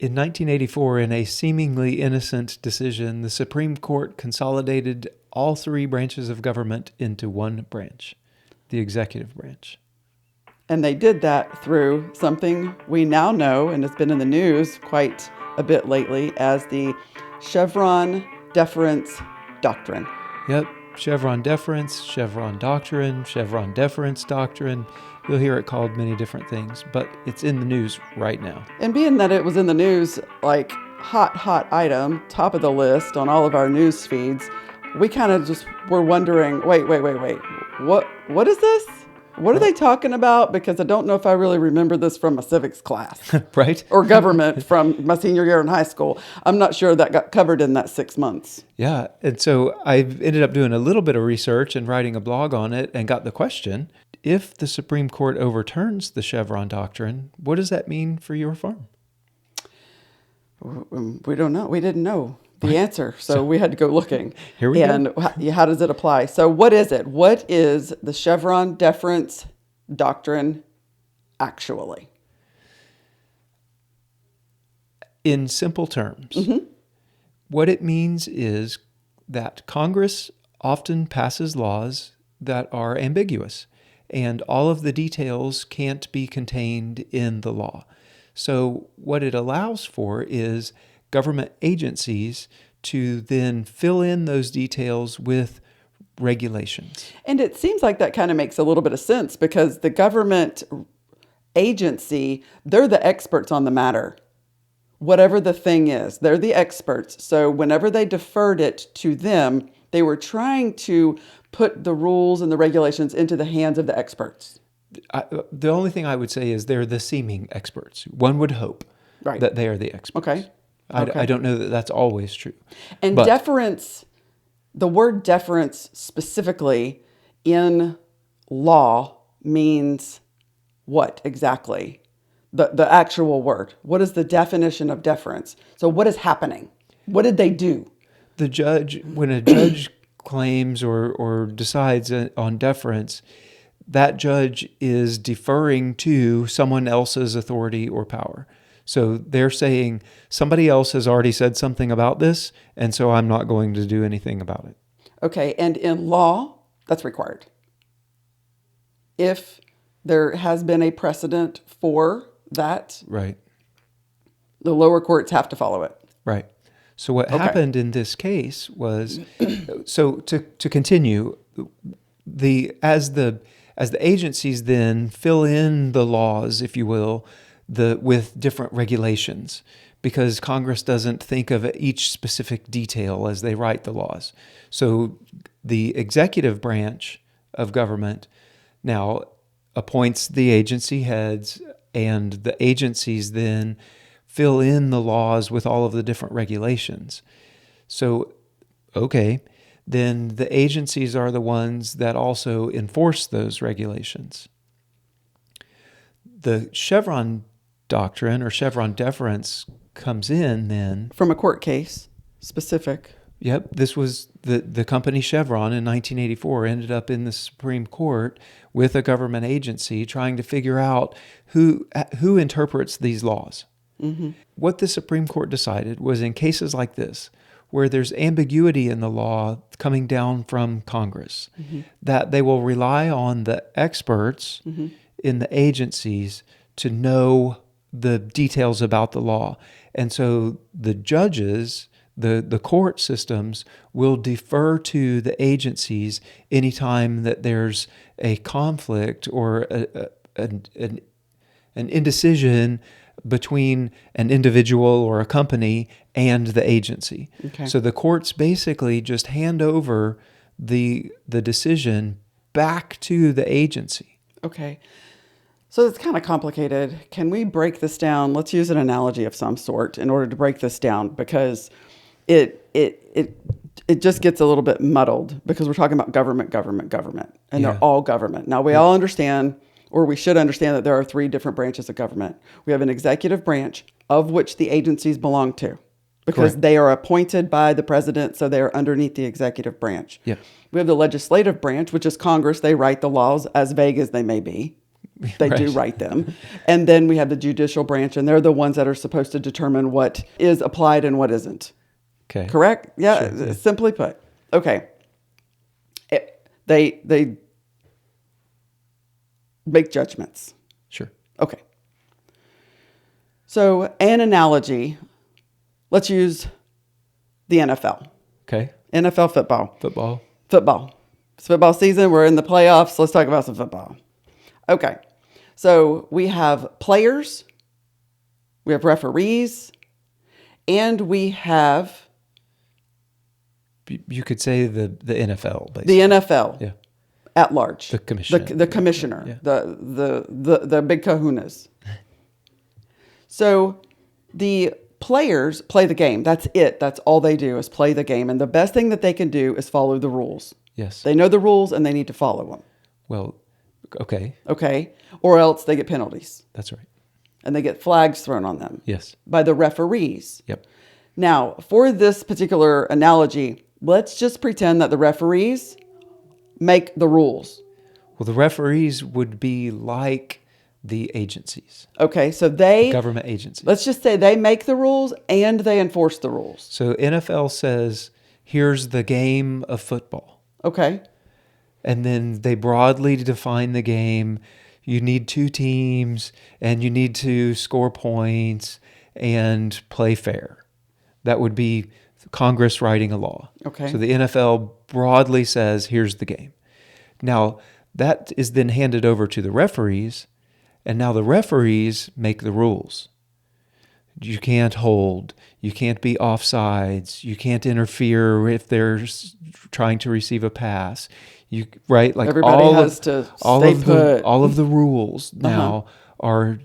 In 1984, in a seemingly innocent decision, the Supreme Court consolidated all three branches of government into one branch, the executive branch. And they did that through something we now know, and it's been in the news quite a bit lately, as the Chevron Deference Doctrine. Yep, Chevron Deference, Chevron Doctrine, Chevron Deference Doctrine. You'll hear it called many different things, but it's in the news right now. And being that it was in the news, like hot item, top of the list on all of our news feeds, we kind of just were wondering, wait. What is this? What are they talking about? Because I don't know if I really remember this from a civics class. Right? Or government from my senior year in high school. I'm not sure that got covered in that 6 months. Yeah. And so I ended up doing a little bit of research and writing a blog on it and got the question, if the Supreme Court overturns the Chevron Doctrine, what does that mean for your farm? We don't know. We didn't know the answer, so we had to go looking. Here we go. And how does it apply? So what is it? What is the Chevron Deference Doctrine actually? In simple terms, what it means is that Congress often passes laws that are ambiguous, and all of the details can't be contained in the law. So what it allows for is government agencies to then fill in those details with regulations. And it seems like that kind of makes a little bit of sense, because the government agency, they're the experts on the matter. Whatever the thing is, they're the experts. So whenever they deferred it to them, they were trying to put the rules and the regulations into the hands of the experts. The only thing I would say is they're the seeming experts. One would hope that they are the experts. Okay. I don't know that that's always true. And deference, the word deference specifically in law means what exactly? The actual word. What is the definition of deference? So what is happening? What did they do? The judge, when a judge claims or decides on deference, that judge is deferring to someone else's authority or power. So they're saying somebody else has already said something about this, and so I'm not going to do anything about it. Okay, and in law, that's required. If there has been a precedent for that, right, the lower courts have to follow it. Right. So what happened in this case was, so to continue, as the agencies then fill in the laws, if you will, with different regulations, because Congress doesn't think of each specific detail as they write the laws. So the executive branch of government now appoints the agency heads, and the agencies then fill in the laws with all of the different regulations. So, then the agencies are the ones that also enforce those regulations. The Chevron Doctrine or Chevron Deference comes in then from a court case, specific. Yep, this was the company Chevron in 1984 ended up in the Supreme Court with a government agency trying to figure out who interprets these laws. Mm-hmm. What the Supreme Court decided was, in cases like this, where there's ambiguity in the law coming down from Congress, that they will rely on the experts in the agencies to know the details about the law. And so the judges, the court systems, will defer to the agencies anytime that there's a conflict or an indecision between an individual or a company and the agency. Okay. So the courts basically just hand over the decision back to the agency. Okay. So it's kind of complicated. Can we break this down? Let's use an analogy of some sort in order to break this down, because it just gets a little bit muddled, because we're talking about government, and they're all government. Now we all understand, or we should understand, that there are three different branches of government. We have an executive branch, of which the agencies belong to, because they are appointed by the president, so they are underneath the executive branch. Yeah. We have the legislative branch, which is Congress. They write the laws, as vague as they may be. They do Right. write them. And then we have the judicial branch, and they're the ones that are supposed to determine what is applied and what isn't. Okay. Correct? Yeah, Sure, yeah. simply put. Okay. They make judgments. Sure. Okay. So, an analogy, let's use the NFL. Okay. NFL football. Football. Football. It's football season. We're in the playoffs. Let's talk about some football. Okay. So, we have players, we have referees, and we have You could say the NFL, basically. the NFL Yeah. at large. The commissioner. The commissioner. Yeah. The big kahunas. So the players play the game. That's it. That's all they do is play the game. And the best thing that they can do is follow the rules. Yes. They know the rules and they need to follow them. Well, okay. Okay? Or else they get penalties. That's right. And they get flags thrown on them Yes. by the referees. Yep. Now, for this particular analogy, let's just pretend that the referees make the rules. Well, the referees would be like the agencies, Okay, so they, government agencies. let's just say they make the rules and they enforce the rules. So NFL says, here's the game of football. Okay, And then they broadly define the game. You need two teams and you need to score points and play fair. That would be Congress writing a law. Okay. So the NFL broadly says, here's the game. Now, that is then handed over to the referees, and now the referees make the rules. You can't hold. You can't be offsides. You can't interfere if they're trying to receive a pass. You right, like everybody all has of, to all stay of put. the all of the rules now are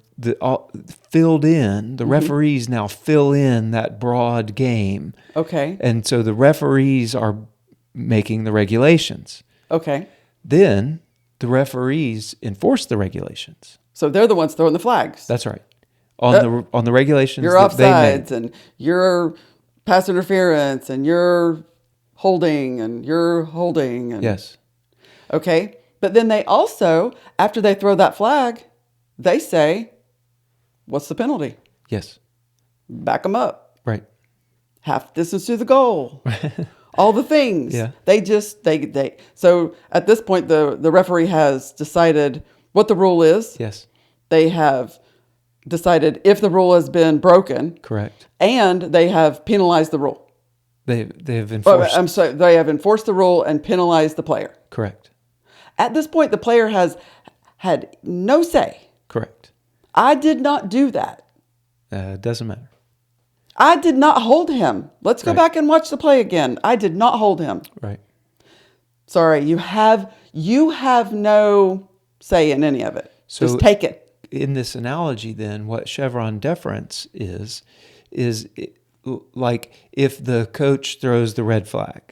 filled in. The referees now fill in that broad game, Okay, and so the referees are making the regulations. okay. Then the referees enforce the regulations. So they're the ones throwing the flags. That's right. On the regulations You're that they made. offsides and you're pass interference and you're holding and you're holding. And, Yes. Okay, but then they also, after they throw that flag, they say, what's the penalty? Yes. Back them up. Right. Half distance to the goal. All the things. Yeah. They so at this point the referee has decided what the rule is. Yes. They have decided if the rule has been broken, Correct. and they have penalized the rule. They have enforced. I'm sorry, they have enforced the rule and penalized the player. Correct. At this point, the player has had no say. Correct. I did not do that. Doesn't matter. I did not hold him. Let's go Right. back and watch the play again. I did not hold him. Right. Sorry, you have no say in any of it. So- Just take it. In this analogy, then, what Chevron deference is like if the coach throws the red flag,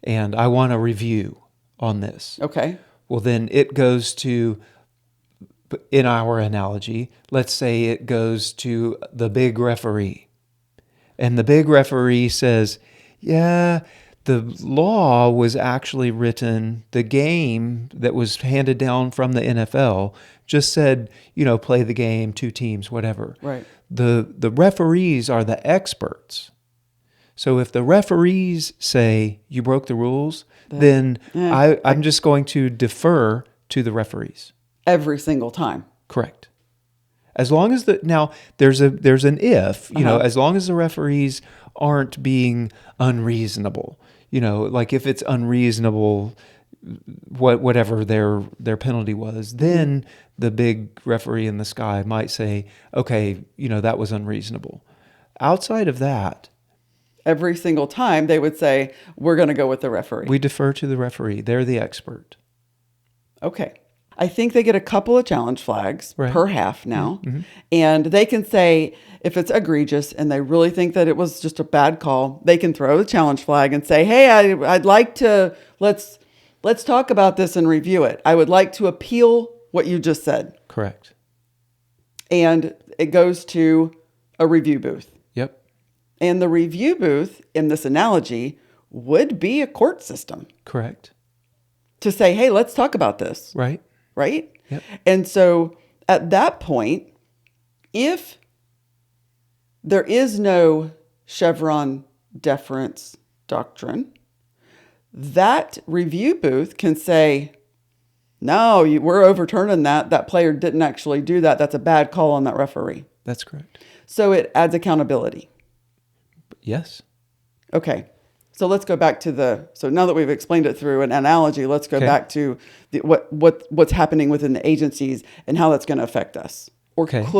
and I want a review on this. Okay. Well, then it goes to, in our analogy, let's say it goes to the big referee. And the big referee says, yeah, the law was actually written, the game that was handed down from the NFL just said, play the game, two teams, whatever. Right. The referees are the experts. So if the referees say you broke the rules, then I'm just going to defer to the referees. Every single time. Correct. As long as now there's an if, as long as the referees aren't being unreasonable, like if it's unreasonable, whatever their penalty was, then the big referee in the sky might say, okay, that was unreasonable. Outside of that, Every single time they would say, we're going to go with the referee. we defer to the referee. They're the expert. Okay. I think they get a couple of challenge flags Right. per half now. And they can say, if it's egregious and they really think that it was just a bad call, they can throw the challenge flag and say, hey, I'd like to, let's talk about this and review it. I would like to appeal what you just said. Correct. And it goes to a review booth. Yep. And the review booth, in this analogy, would be a court system Correct. to say, hey, let's talk about this. Right. Right? Yep. And so at that point, if there is no Chevron deference doctrine, that review booth can say, no, we're overturning that. That player didn't actually do that. That's a bad call on that referee. That's correct. So it adds accountability. Yes. Okay. So let's go back to so now that we've explained it through an analogy, let's go back to what's happening within the agencies and how that's going to affect us, or could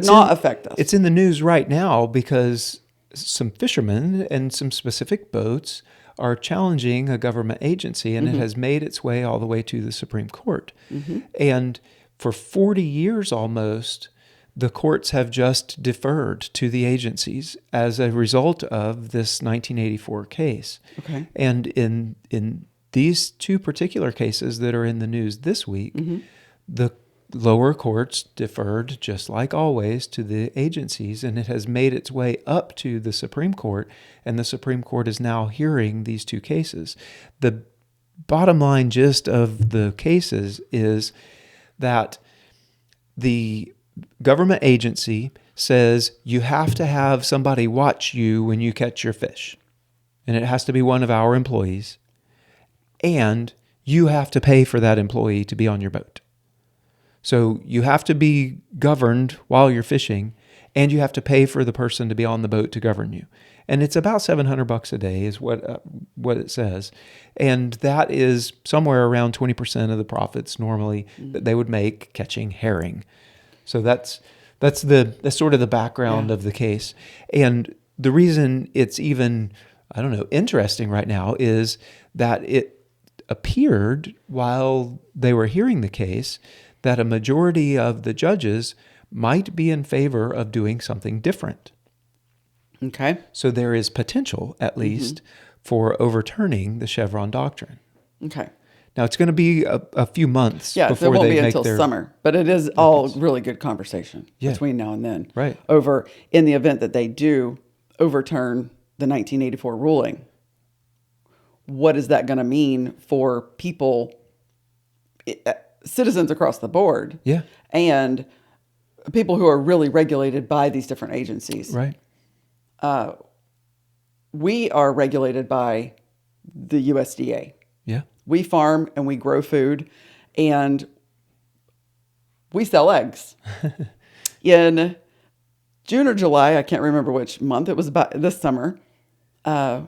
not affect us. It's in the news right now because some fishermen and some specific boats are challenging a government agency, and it has made its way all the way to the Supreme Court. And for 40 years almost, the courts have just deferred to the agencies as a result of this 1984 case. Okay. And in these two particular cases that are in the news this week, the lower courts deferred, just like always, to the agencies, and it has made its way up to the Supreme Court, and the Supreme Court is now hearing these two cases. The bottom line gist of the cases is that the government agency says you have to have somebody watch you when you catch your fish, and it has to be one of our employees, and you have to pay for that employee to be on your boat. So you have to be governed while you're fishing, and you have to pay for the person to be on the boat to govern you. And it's about $700 a day is what it says. And that is somewhere around 20% of the profits normally that they would make catching herring. So that's sort of the background of the case. And the reason it's even, interesting right now is that it appeared while they were hearing the case that a majority of the judges might be in favor of doing something different. Okay. So there is potential, at least, for overturning the Chevron doctrine. Okay. Now, it's going to be a few months before it won't they be make until their summer, but it is all really good conversation between now and then. Right. Over in the event that they do overturn the 1984 ruling, what is that going to mean for people, citizens across the board, and people who are really regulated by these different agencies? Right. We are regulated by the USDA. Yeah. We farm and we grow food, and we sell eggs. In June or July, I can't remember which month, it was about this summer, I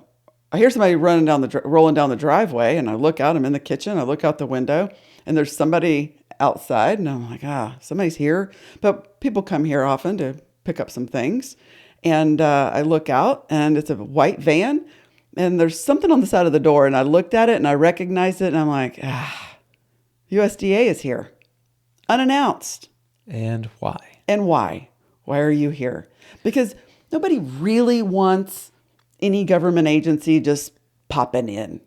hear somebody rolling down the driveway, and I look out, I'm in the kitchen, I look out the window, and there's somebody outside, and I'm like, somebody's here. But people come here often to pick up some things. And I look out, and it's a white van, and there's something on the side of the door, and I looked at it, and I recognized it, and I'm like, USDA is here, unannounced. And why? And why? Why are you here? Because nobody really wants any government agency just popping in.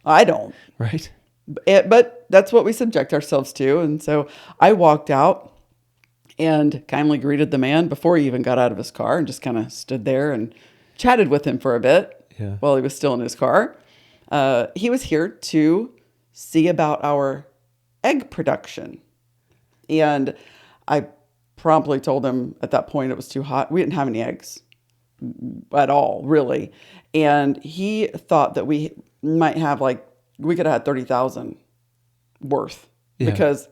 I don't. Right. But that's what we subject ourselves to. And so I walked out and kindly greeted the man before he even got out of his car, and just kind of stood there and chatted with him for a bit while he was still in his car. He was here to see about our egg production. And I promptly told him at that point it was too hot. We didn't have any eggs at all, really. And he thought that we might have we could have had 30,000 worth because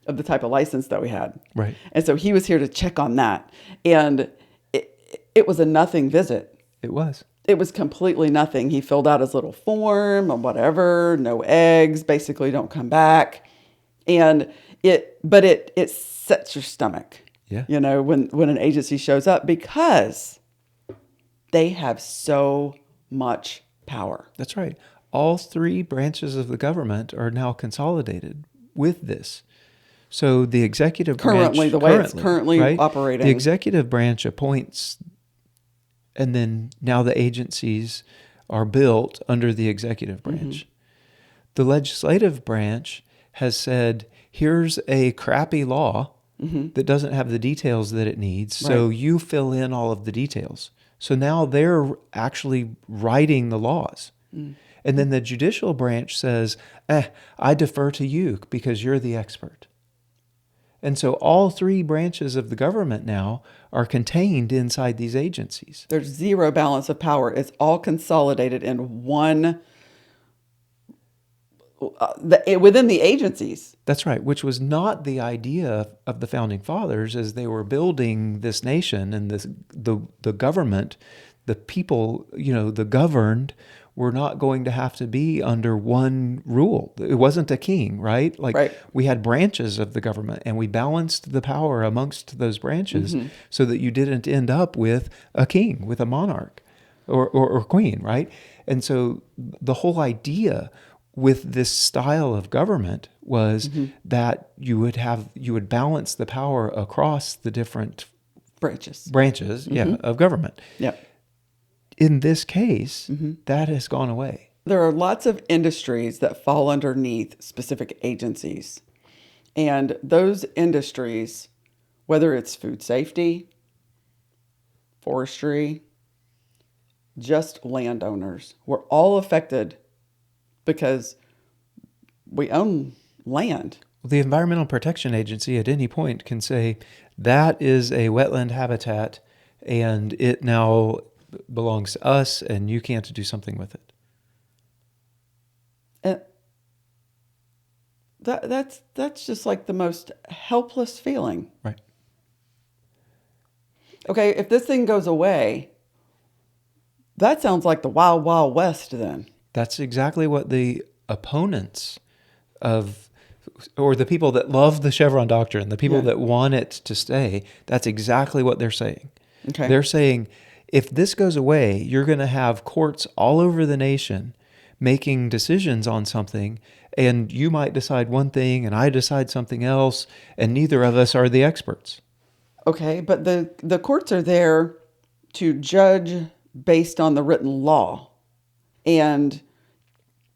of the type of license that we had. Right. And so he was here to check on that. And it was a nothing visit. It was. It was completely nothing. He filled out his little form or whatever, no eggs, basically don't come back. And it sets your stomach, when an agency shows up, because they have so much power. That's right. All three branches of the government are now consolidated with this. So the executive branch... The way it's currently operating. The executive branch appoints, and then now the agencies are built under the executive branch. The legislative branch has said, here's a crappy law that doesn't have the details that it needs, so you fill in all of the details. So now they're actually writing the laws. And then the judicial branch says, I defer to you because you're the expert. And so all three branches of the government now are contained inside these agencies. There's zero balance of power. It's all consolidated in one, within the agencies. That's right, which was not the idea of the founding fathers as they were building this nation and the government. The people, the governed were not going to have to be under one rule. It wasn't a king, right? Right. We had branches of the government and we balanced the power amongst those branches so that you didn't end up with a king, with a monarch or queen, right? And so the whole idea with this style of government was that you would balance the power across the different branches of government. Yep. In this case, that has gone away. There are lots of industries that fall underneath specific agencies. And those industries, whether it's food safety, forestry, just landowners, we're all affected because we own land. The Environmental Protection Agency at any point can say that is a wetland habitat and it now belongs to us and you can't do something with it. And that's just like the most helpless feeling. Right. Okay, if this thing goes away, that sounds like the Wild Wild West then. That's exactly what the opponents or the people that love the Chevron doctrine, the people that want it to stay, that's exactly what they're saying. Okay. They're saying, if this goes away, you're going to have courts all over the nation making decisions on something, and you might decide one thing and I decide something else, and neither of us are the experts. Okay, but the courts are there to judge based on the written law. And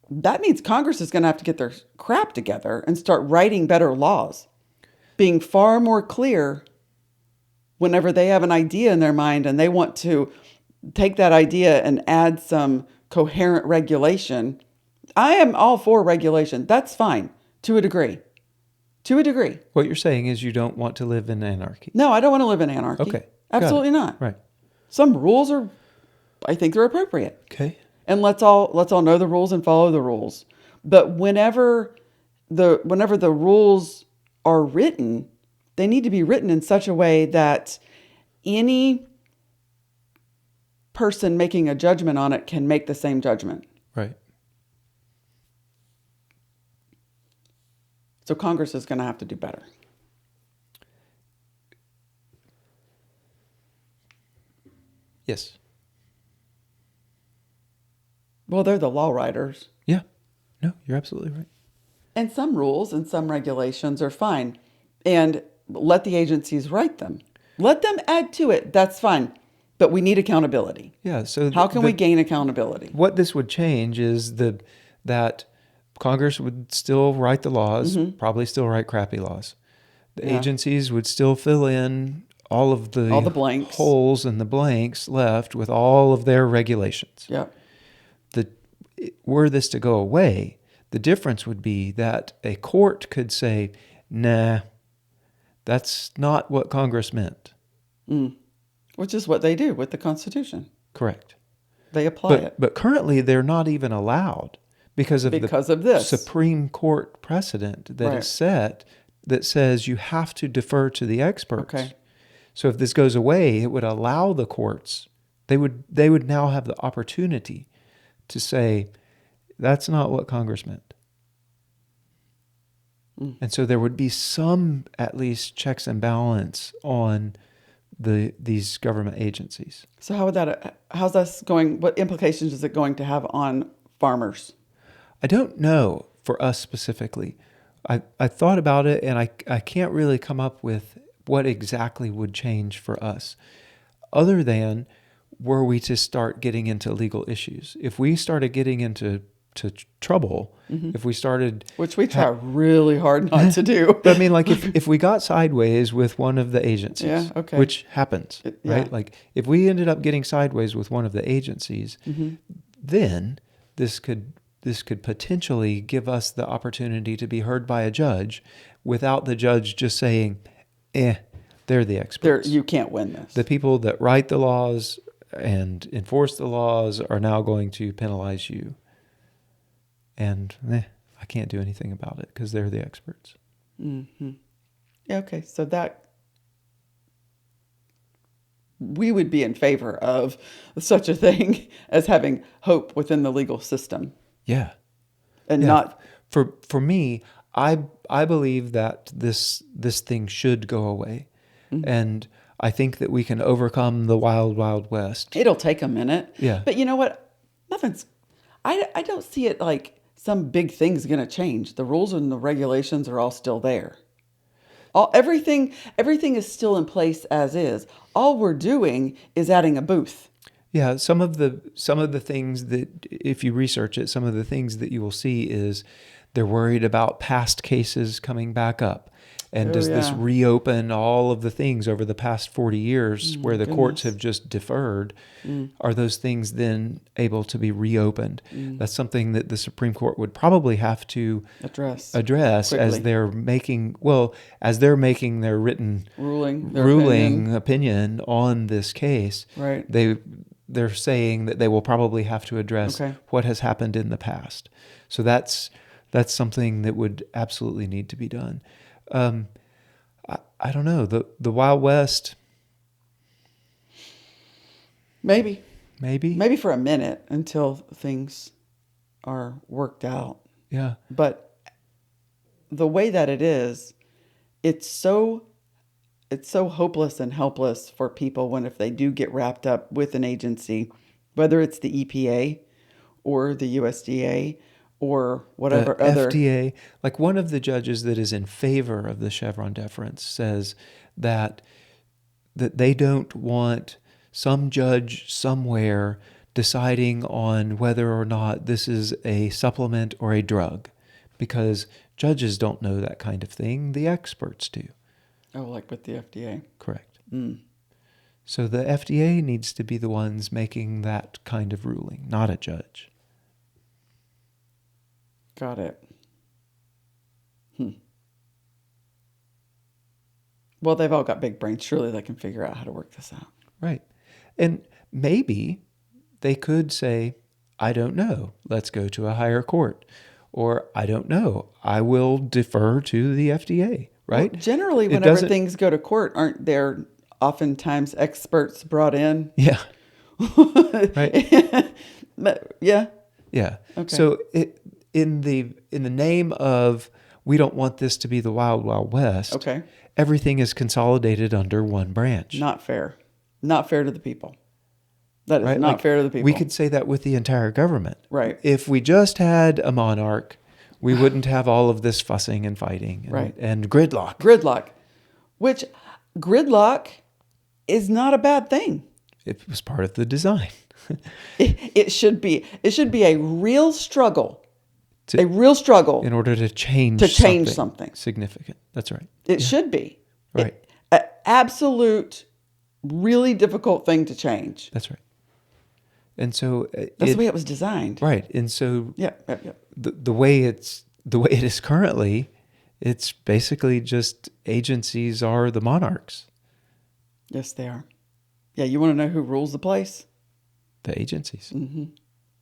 that means Congress is going to have to get their crap together and start writing better laws, being far more clear whenever they have an idea in their mind and they want to take that idea and add some coherent regulation. I am all for regulation. That's fine, to a degree. To a degree. What you're saying is you don't want to live in anarchy. No, I don't want to live in anarchy. Okay. Absolutely not. Right. Some rules I think they're appropriate. Okay. And let's all know the rules and follow the rules. But whenever the rules are written, they need to be written in such a way that any person making a judgment on it can make the same judgment. Right. So Congress is going to have to do better. Yes. Well, they're the law writers. Yeah. No, you're absolutely right. And some rules and some regulations are fine. And let the agencies write them. Let them add to it. That's fine. But we need accountability. Yeah. So how can we gain accountability? What this would change is that Congress would still write the laws, probably still write crappy laws. The agencies would still fill in all the blanks, holes and the blanks left with all of their regulations. Yeah. Were this to go away, the difference would be that a court could say, nah, that's not what Congress meant. Which is what they do with the Constitution. Correct. They apply it. But currently they're not even allowed because of this Supreme Court precedent that is set that says you have to defer to the experts. Okay. So if this goes away, it would allow the courts, they would now have the opportunity to say, that's not what Congress meant. And so there would be some, at least, checks and balance on these government agencies. So how's this going? What implications is it going to have on farmers? I don't know for us specifically. I thought about it and I can't really come up with what exactly would change for us other than were we to start getting into legal issues. If we started getting into trouble, if we started... Which we try really hard not to do. But I mean, like if we got sideways with one of the agencies, which happens, right? Like if we ended up getting sideways with one of the agencies, then this could could potentially give us the opportunity to be heard by a judge without the judge just saying, they're the experts. You can't win this. The people that write the laws and enforce the laws are now going to penalize you. And I can't do anything about it because they're the experts. Mm-hmm. Yeah, okay. So that we would be in favor of such a thing as having hope within the legal system. Yeah. And Yeah. not for me, I believe that this thing should go away. Mm-hmm. And I think that we can overcome the wild, wild west. It'll take a minute. Yeah. But you know what? I don't see it like some big thing's going to change. The rules and the regulations are all still there. Everything is still in place as is. All we're doing is adding a booth. Yeah, some of the things that, if you research it, some of the things that you will see is they're worried about past cases coming back up. And does this reopen all of the things over the past 40 years where the courts have just deferred? Are those things then able to be reopened? That's something that the Supreme Court would probably have to address as they're making their written ruling opinion on this case. Right. They're saying that they will probably have to address what has happened in the past. So that's something that would absolutely need to be done. I don't know, the Wild West. Maybe for a minute until things are worked out. Yeah. But the way that it is, it's so hopeless and helpless for people if they do get wrapped up with an agency, whether it's the EPA or the USDA or whatever the other FDA. Like one of the judges that is in favor of the Chevron Deference says that they don't want some judge somewhere deciding on whether or not this is a supplement or a drug, because judges don't know that kind of thing. The experts do. Oh, like with the FDA. Correct. So the FDA needs to be the ones making that kind of ruling, not a judge. Got it. Well, they've all got big brains. Surely they can figure out how to work this out. Right. And maybe they could say, I don't know, let's go to a higher court. Or, I don't know, I will defer to the FDA, right? Well, generally, whenever things go to court, aren't there oftentimes experts brought in? Yeah. Right. Yeah. Yeah. Okay. So in the name of we don't want this to be the wild, wild west, okay, everything is consolidated under one branch. Not fair. Not fair to the people. That is not fair to the people. We could say that with the entire government. Right. If we just had a monarch, we wouldn't have all of this fussing and fighting and gridlock. Which gridlock is not a bad thing. It was part of the design. It should be. It should be a real struggle. A real struggle in order to change something significant. That's right. It should be. Right. An absolute, really difficult thing to change. That's right. And so that's the way it was designed. Right. And so yeah. The way it is currently, it's basically just agencies are the monarchs. Yes, they are. Yeah, you want to know who rules the place? The agencies. Mm-hmm.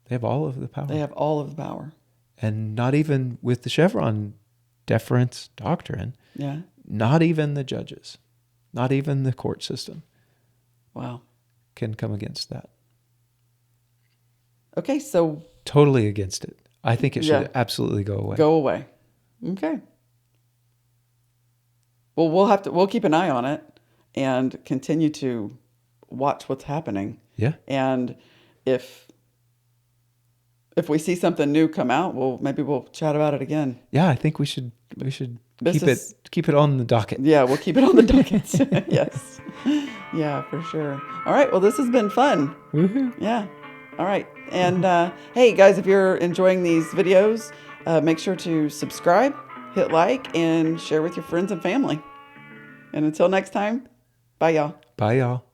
They have all of the power. They have all of the power. And not even with the Chevron Deference doctrine. Yeah. Not even the judges, not even the court system. Wow. Can come against that. Okay, so totally against it. I think it should absolutely go away. Go away. Okay. Well, we'll keep an eye on it and continue to watch what's happening. Yeah. And if we see something new come out, maybe we'll chat about it again. Yeah, I think we should keep it on the docket. Yeah, we'll keep it on the docket. Yes. Yeah, for sure. All right. Well, this has been fun. Woohoo. Yeah. All right. And hey, guys, if you're enjoying these videos, make sure to subscribe, hit like, and share with your friends and family. And until next time, bye, y'all. Bye, y'all.